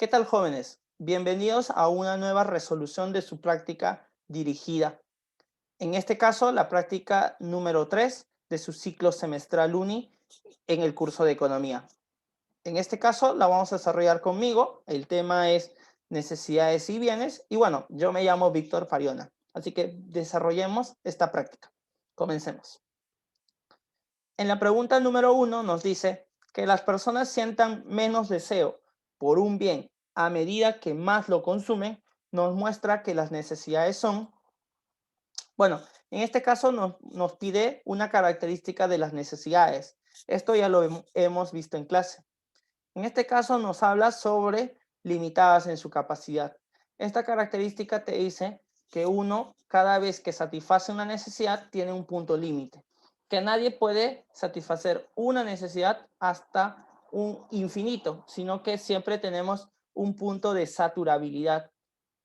¿Qué tal, jóvenes? Bienvenidos a una nueva resolución de su práctica dirigida. En este caso, la práctica número 3 de su ciclo semestral UNI en el curso de Economía. En este caso, la vamos a desarrollar conmigo. El tema es necesidades y bienes. Y bueno, yo me llamo Víctor Fariona. Así que desarrollemos esta práctica. Comencemos. En la pregunta número 1 nos dice que las personas sientan menos deseo por un bien a medida que más lo consumen, nos muestra que las necesidades son, bueno, en este caso nos pide una característica de las necesidades. Esto ya lo hemos visto en clase. En este caso nos habla sobre limitadas en su capacidad. Esta característica te dice que uno, cada vez que satisface una necesidad, tiene un punto límite. Que nadie puede satisfacer una necesidad hasta un infinito, sino que siempre tenemos un punto de saturabilidad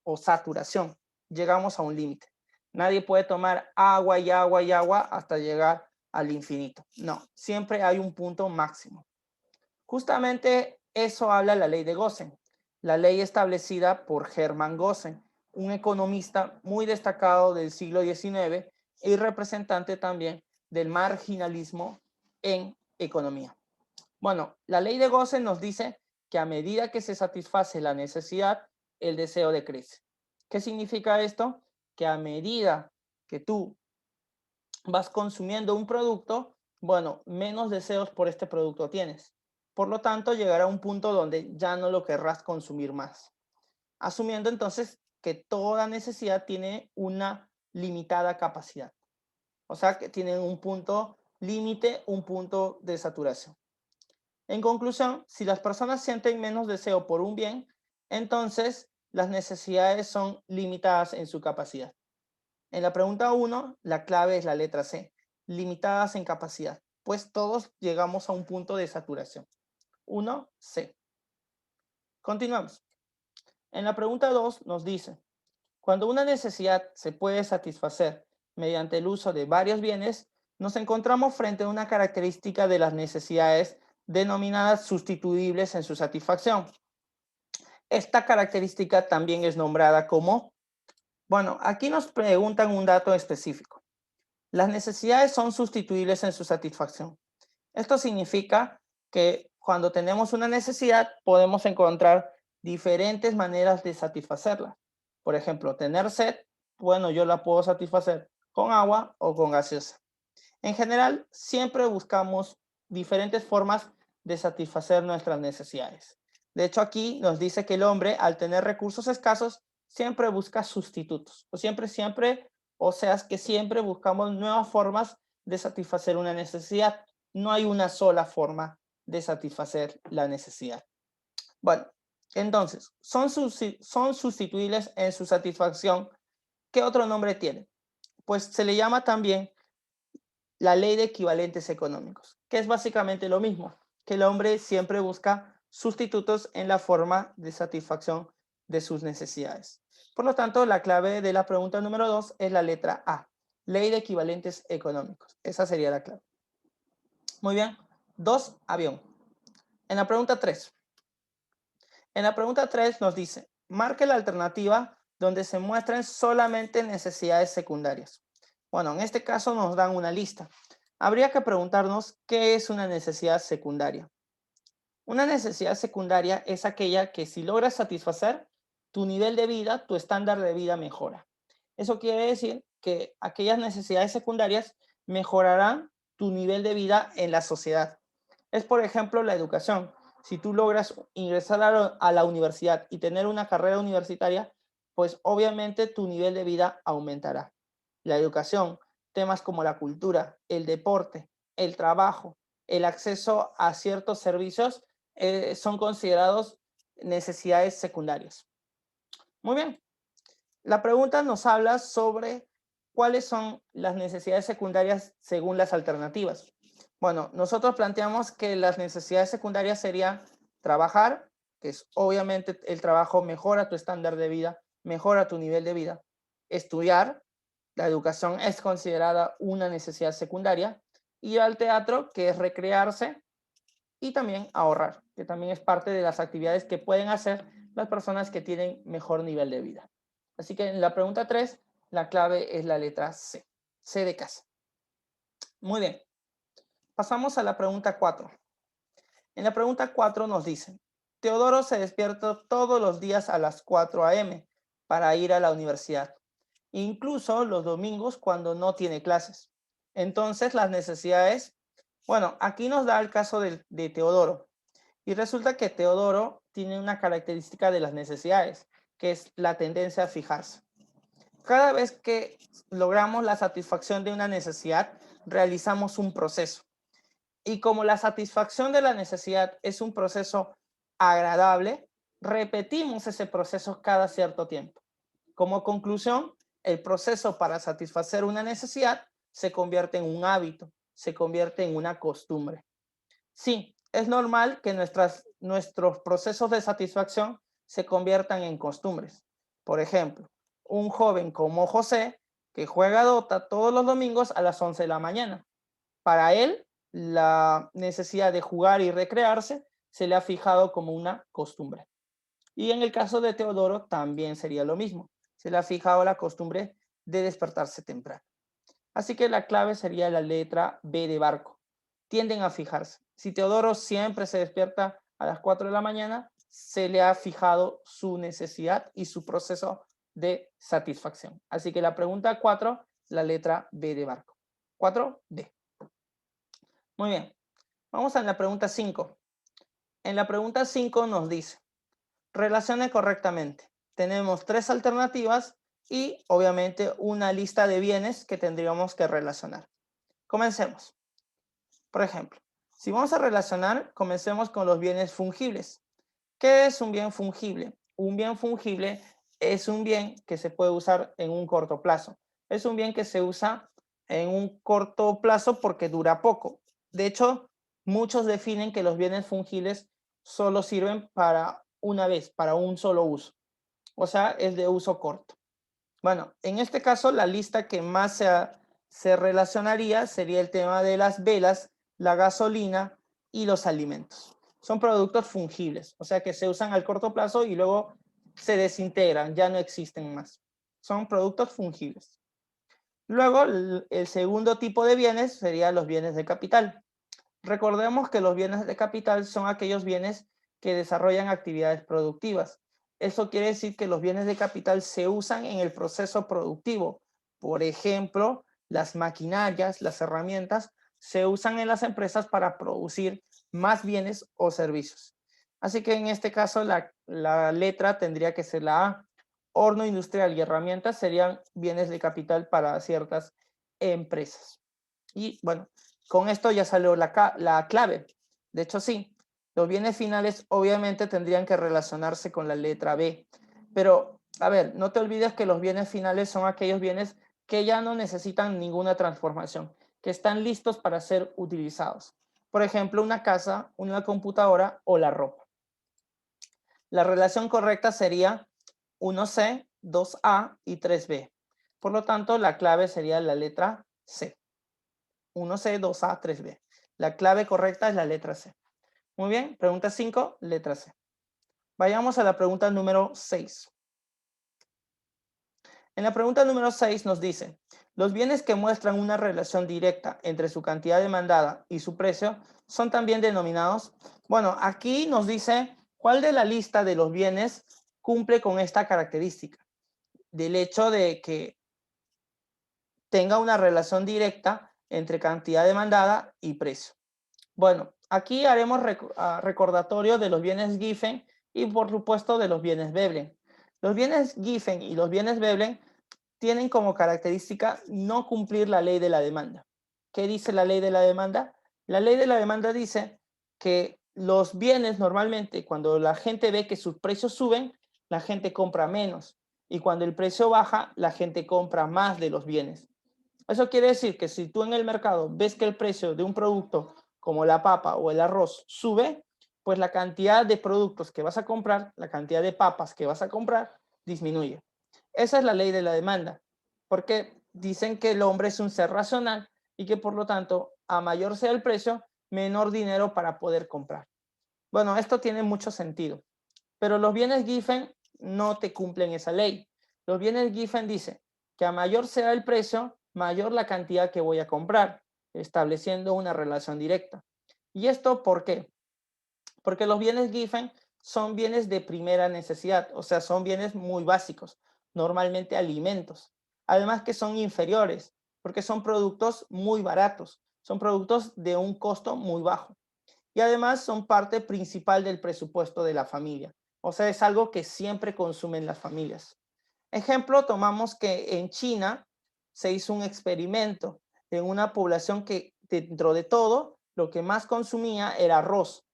o saturación. Llegamos a un límite. Nadie puede tomar agua y agua y agua hasta llegar al infinito. No, siempre hay un punto máximo. Justamente eso habla la ley de Gossen, la ley establecida por Hermann Gossen, un economista muy destacado del siglo XIX y representante también del marginalismo en economía. Bueno, la ley de Gossen nos dice que a medida que se satisface la necesidad, el deseo decrece. ¿Qué significa esto? Que a medida que tú vas consumiendo un producto, bueno, menos deseos por este producto tienes. Por lo tanto, llegará a un punto donde ya no lo querrás consumir más. Asumiendo entonces que toda necesidad tiene una limitada capacidad. O sea, que tienen un punto límite, un punto de saturación. En conclusión, si las personas sienten menos deseo por un bien, entonces las necesidades son limitadas en su capacidad. En la pregunta 1, la clave es la letra C, limitadas en capacidad, pues todos llegamos a un punto de saturación. 1, C. Continuamos. En la pregunta 2 nos dice, cuando una necesidad se puede satisfacer mediante el uso de varios bienes, nos encontramos frente a una característica de las necesidades denominadas sustituibles en su satisfacción. Esta característica también es nombrada como, bueno, aquí nos preguntan un dato específico. Las necesidades son sustituibles en su satisfacción. Esto significa que cuando tenemos una necesidad podemos encontrar diferentes maneras de satisfacerla. Por ejemplo, tener sed, bueno, yo la puedo satisfacer con agua o con gaseosa. En general, siempre buscamos diferentes formas de satisfacer nuestras necesidades. De hecho, aquí nos dice que el hombre, al tener recursos escasos, siempre busca sustitutos. O sea, es que siempre buscamos nuevas formas de satisfacer una necesidad. No hay una sola forma de satisfacer la necesidad. Bueno, entonces, son sustituibles en su satisfacción. ¿Qué otro nombre tiene? Pues se le llama también la ley de equivalentes económicos, que es básicamente lo mismo, que el hombre siempre busca sustitutos en la forma de satisfacción de sus necesidades. Por lo tanto, la clave de la pregunta número 2 es la letra A, ley de equivalentes económicos. Esa sería la clave. Muy bien. 2, avión. En la pregunta 3. En la pregunta 3 nos dice, marque la alternativa donde se muestren solamente necesidades secundarias. Bueno, en este caso nos dan una lista. Habría que preguntarnos qué es una necesidad secundaria. Una necesidad secundaria es aquella que si logras satisfacer, tu nivel de vida, tu estándar de vida mejora. Eso quiere decir que aquellas necesidades secundarias mejorarán tu nivel de vida en la sociedad. Es, por ejemplo, la educación. Si tú logras ingresar a la universidad y tener una carrera universitaria, pues obviamente tu nivel de vida aumentará. La educación, temas como la cultura, el deporte, el trabajo, el acceso a ciertos servicios son considerados necesidades secundarias. Muy bien. La pregunta nos habla sobre cuáles son las necesidades secundarias según las alternativas. Bueno, nosotros planteamos que las necesidades secundarias serían trabajar, que es obviamente el trabajo mejora tu estándar de vida, mejora tu nivel de vida. Estudiar, la educación es considerada una necesidad secundaria. Ir al teatro, que es recrearse, y también ahorrar, que también es parte de las actividades que pueden hacer las personas que tienen mejor nivel de vida. Así que en la pregunta 3, la clave es la letra C. C de casa. Muy bien. Pasamos a la pregunta 4. En la pregunta 4 nos dice, Teodoro se despierta todos los días a las 4 a.m. para ir a la universidad, incluso los domingos cuando no tiene clases. Entonces las necesidades, bueno, aquí nos da el caso de Teodoro. Y resulta que Teodoro tiene una característica de las necesidades, que es la tendencia a fijarse. Cada vez que logramos la satisfacción de una necesidad, realizamos un proceso. Y como la satisfacción de la necesidad es un proceso agradable, repetimos ese proceso cada cierto tiempo. Como conclusión, el proceso para satisfacer una necesidad se convierte en un hábito, se convierte en una costumbre. Sí, es normal que nuestros procesos de satisfacción se conviertan en costumbres. Por ejemplo, un joven como José, que juega Dota todos los domingos a las 11 de la mañana. Para él, la necesidad de jugar y recrearse se le ha fijado como una costumbre. Y en el caso de Teodoro también sería lo mismo. Se le ha fijado la costumbre de despertarse temprano. Así que la clave sería la letra B de barco. Tienden a fijarse. Si Teodoro siempre se despierta a las 4 de la mañana, se le ha fijado su necesidad y su proceso de satisfacción. Así que la pregunta 4, la letra B de barco. 4B. Muy bien. Vamos a la pregunta 5. En la pregunta 5 nos dice, relacione correctamente. Tenemos 3 alternativas y obviamente una lista de bienes que tendríamos que relacionar. Comencemos. Por ejemplo, si vamos a relacionar, comencemos con los bienes fungibles. ¿Qué es un bien fungible? Un bien fungible es un bien que se puede usar en un corto plazo. Es un bien que se usa en un corto plazo porque dura poco. De hecho, muchos definen que los bienes fungibles solo sirven para una vez, para un solo uso. O sea, es de uso corto. Bueno, en este caso, la lista que más se relacionaría sería el tema de las velas, la gasolina y los alimentos. Son productos fungibles, o sea que se usan al corto plazo y luego se desintegran, ya no existen más. Son productos fungibles. Luego, el segundo tipo de bienes serían los bienes de capital. Recordemos que los bienes de capital son aquellos bienes que desarrollan actividades productivas. Eso quiere decir que los bienes de capital se usan en el proceso productivo. Por ejemplo, las maquinarias, las herramientas, se usan en las empresas para producir más bienes o servicios. Así que en este caso la letra tendría que ser la A. Horno industrial y herramientas serían bienes de capital para ciertas empresas. Y bueno, con esto ya salió la clave. De hecho, sí, los bienes finales obviamente tendrían que relacionarse con la letra B. Pero, a ver, no te olvides que los bienes finales son aquellos bienes que ya no necesitan ninguna transformación, que están listos para ser utilizados. Por ejemplo, una casa, una computadora o la ropa. La relación correcta sería 1C, 2A y 3B. Por lo tanto, la clave sería la letra C. 1C, 2A, 3B. La clave correcta es la letra C. Muy bien, pregunta 5, letra C. Vayamos a la pregunta número 6. En la pregunta número 6 nos dice, los bienes que muestran una relación directa entre su cantidad demandada y su precio son también denominados. Bueno, aquí nos dice cuál de la lista de los bienes cumple con esta característica, del hecho de que tenga una relación directa entre cantidad demandada y precio. Bueno, aquí haremos recordatorio de los bienes Giffen y por supuesto de los bienes Veblen. Los bienes Giffen y los bienes Veblen tienen como característica no cumplir la ley de la demanda. ¿Qué dice la ley de la demanda? La ley de la demanda dice que los bienes normalmente cuando la gente ve que sus precios suben, la gente compra menos. Y cuando el precio baja, la gente compra más de los bienes. Eso quiere decir que si tú en el mercado ves que el precio de un producto como la papa o el arroz sube, pues la cantidad de productos que vas a comprar, la cantidad de papas que vas a comprar, disminuye. Esa es la ley de la demanda, porque dicen que el hombre es un ser racional y que por lo tanto, a mayor sea el precio, menor dinero para poder comprar. Bueno, esto tiene mucho sentido, Pero los bienes Giffen no te cumplen esa ley. Los bienes Giffen dicen que a mayor sea el precio, mayor la cantidad que voy a comprar, estableciendo una relación directa. ¿Y esto por qué? Porque los bienes Giffen son bienes de primera necesidad, o sea, son bienes muy básicos, normalmente alimentos. Además que son inferiores, porque son productos muy baratos, son productos de un costo muy bajo. Y además son parte principal del presupuesto de la familia. O sea, es algo que siempre consumen las familias. Ejemplo, tomamos que en China se hizo un experimento en una población que dentro de todo lo que más consumía era arroz.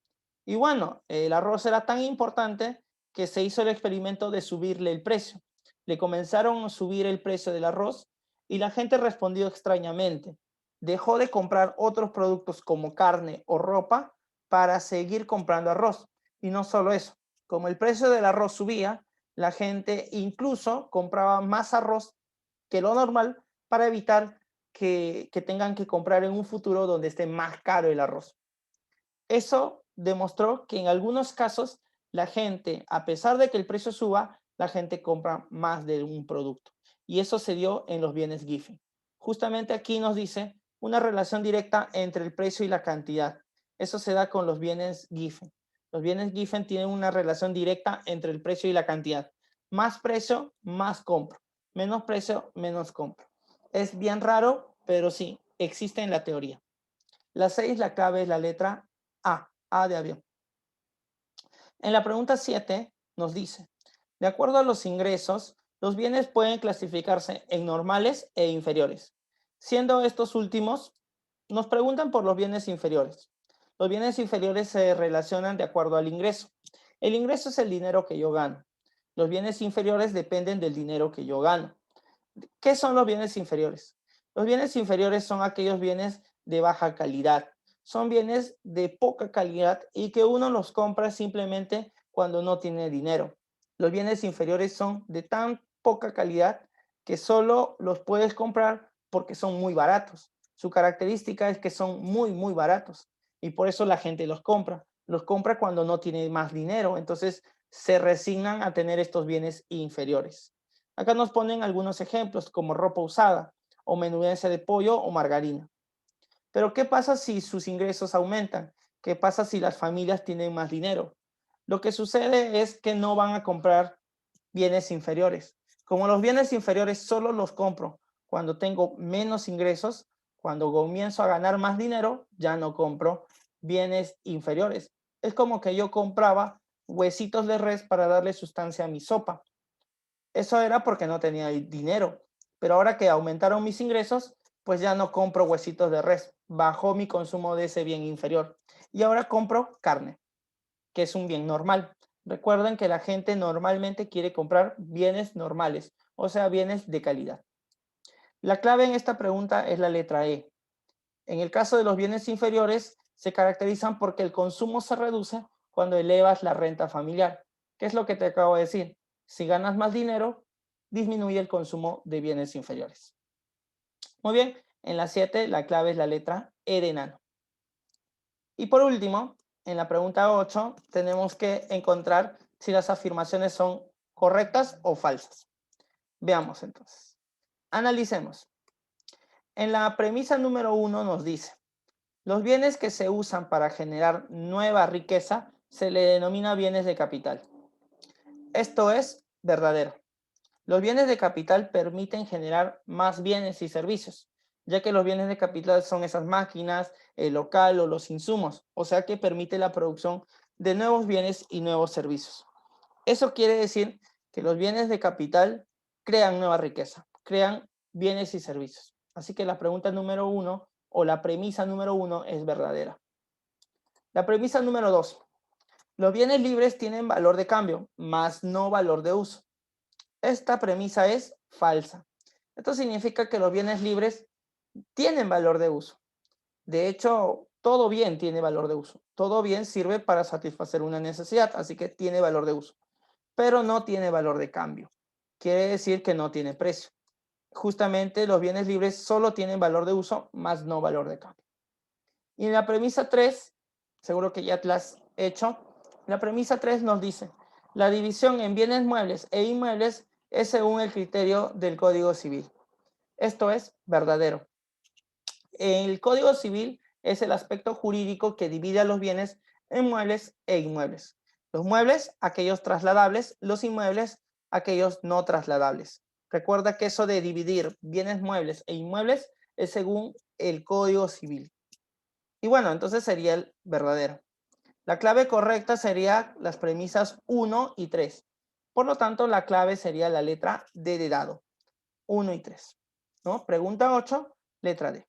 Y bueno, el arroz era tan importante que se hizo el experimento de subirle el precio. Le comenzaron a subir el precio del arroz y la gente respondió extrañamente. Dejó de comprar otros productos como carne o ropa para seguir comprando arroz. Y no solo eso, como el precio del arroz subía, la gente incluso compraba más arroz que lo normal para evitar que tengan que comprar en un futuro donde esté más caro el arroz. Eso demostró que en algunos casos la gente, a pesar de que el precio suba, la gente compra más de un producto. Y eso se dio en los bienes Giffen. Justamente aquí nos dice una relación directa entre el precio y la cantidad. Eso se da con los bienes Giffen. Los bienes Giffen tienen una relación directa entre el precio y la cantidad. Más precio, más compro. Menos precio, menos compro. Es bien raro, pero sí, existe en la teoría. La 6, la clave es la letra A de avión. En la pregunta 7 nos dice, de acuerdo a los ingresos, los bienes pueden clasificarse en normales e inferiores. Siendo estos últimos, nos preguntan por los bienes inferiores. Los bienes inferiores se relacionan de acuerdo al ingreso. El ingreso es el dinero que yo gano. Los bienes inferiores dependen del dinero que yo gano. ¿Qué son los bienes inferiores? Los bienes inferiores son aquellos bienes de baja calidad. Son bienes de poca calidad y que uno los compra simplemente cuando no tiene dinero. Los bienes inferiores son de tan poca calidad que solo los puedes comprar porque son muy baratos. Su característica es que son muy baratos y por eso la gente los compra. Los compra cuando no tiene más dinero, entonces se resignan a tener estos bienes inferiores. Acá nos ponen algunos ejemplos como ropa usada o menudencia de pollo o margarina. Pero ¿qué pasa si sus ingresos aumentan? ¿Qué pasa si las familias tienen más dinero? Lo que sucede es que no van a comprar bienes inferiores. Como los bienes inferiores solo los compro cuando tengo menos ingresos, cuando comienzo a ganar más dinero, ya no compro bienes inferiores. Es como que yo compraba huesitos de res para darle sustancia a mi sopa. Eso era porque no tenía dinero. Pero ahora que aumentaron mis ingresos, pues ya no compro huesitos de res. Bajó mi consumo de ese bien inferior. Y ahora compro carne, que es un bien normal. Recuerden que la gente normalmente quiere comprar bienes normales, o sea, bienes de calidad. La clave en esta pregunta es la letra E. En el caso de los bienes inferiores, se caracterizan porque el consumo se reduce cuando elevas la renta familiar. ¿Qué es lo que te acabo de decir? Si ganas más dinero, disminuye el consumo de bienes inferiores. Muy bien, en la 7 la clave es la letra E de enano. Y por último, en la pregunta 8 tenemos que encontrar si las afirmaciones son correctas o falsas. Veamos entonces. Analicemos. En la premisa número 1 nos dice, los bienes que se usan para generar nueva riqueza se le denomina bienes de capital. Esto es verdadero. Los bienes de capital permiten generar más bienes y servicios, ya que los bienes de capital son esas máquinas, el local o los insumos, o sea que permite la producción de nuevos bienes y nuevos servicios. Eso quiere decir que los bienes de capital crean nueva riqueza, crean bienes y servicios. Así que la pregunta número 1 o la premisa número 1 es verdadera. La premisa número 2. Los bienes libres tienen valor de cambio, más no valor de uso. Esta premisa es falsa. Esto significa que los bienes libres tienen valor de uso. De hecho, todo bien tiene valor de uso. Todo bien sirve para satisfacer una necesidad, así que tiene valor de uso. Pero no tiene valor de cambio. Quiere decir que no tiene precio. Justamente los bienes libres solo tienen valor de uso, más no valor de cambio. Y en la premisa 3, seguro que ya te la has hecho, la premisa 3 nos dice, La división en bienes muebles e inmuebles es según el criterio del Código Civil. Esto es verdadero. El Código Civil es el aspecto jurídico que divide a los bienes en muebles e inmuebles. Los muebles, aquellos trasladables; los inmuebles, aquellos no trasladables. Recuerda que eso de dividir bienes muebles e inmuebles es según el Código Civil. Y bueno, entonces sería el verdadero. La clave correcta sería las premisas 1 y 3. Por lo tanto, la clave sería la letra D de dado. 1 y 3. ¿No? Pregunta 8, letra D.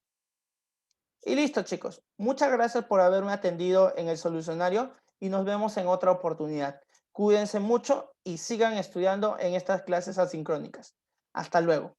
Y listo, chicos. Muchas gracias por haberme atendido en el solucionario y nos vemos en otra oportunidad. Cuídense mucho y sigan estudiando en estas clases asincrónicas. Hasta luego.